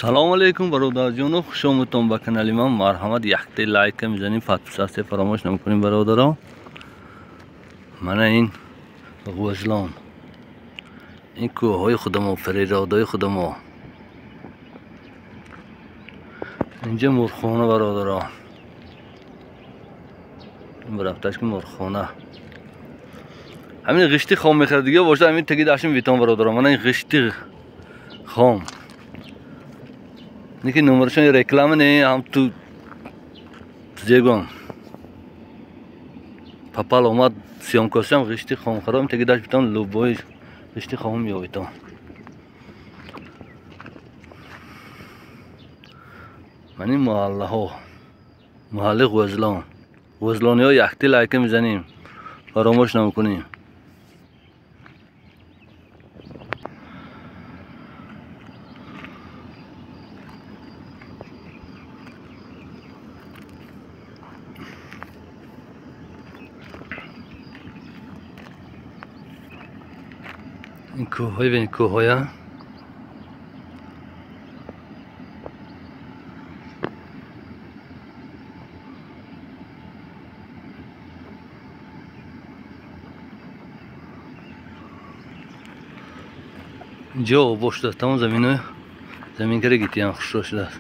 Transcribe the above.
سلام علیکم برادر جان، خوش آمدید به کانال من. مرحمت، یک تا لایک میزنید، فتح فراموش نمیکنید برادران. من این غوزلان، این کوههای خودم و فریرادای خودم و اینجا مرخانه برادران. این برفتش که مرخانه همین غشتی خام میخرد دیگه باشه. همین تگی داشتیم ویتام برادران. من این غشتی خام نیکی نمرشون رکلام نه، هم تو زیگم پاپال اومد سیام کاسم غشتی خام خرام تگی داشت ویتام لوبای غشتی خام یا ویتام. من این محله غوزلانی ها یک تا لایک میزنیم، فراموش نمیکنیم. این کوههای بین کوههای اینجا آب شده، تمام زمین کره گیتی هم خوش شده است.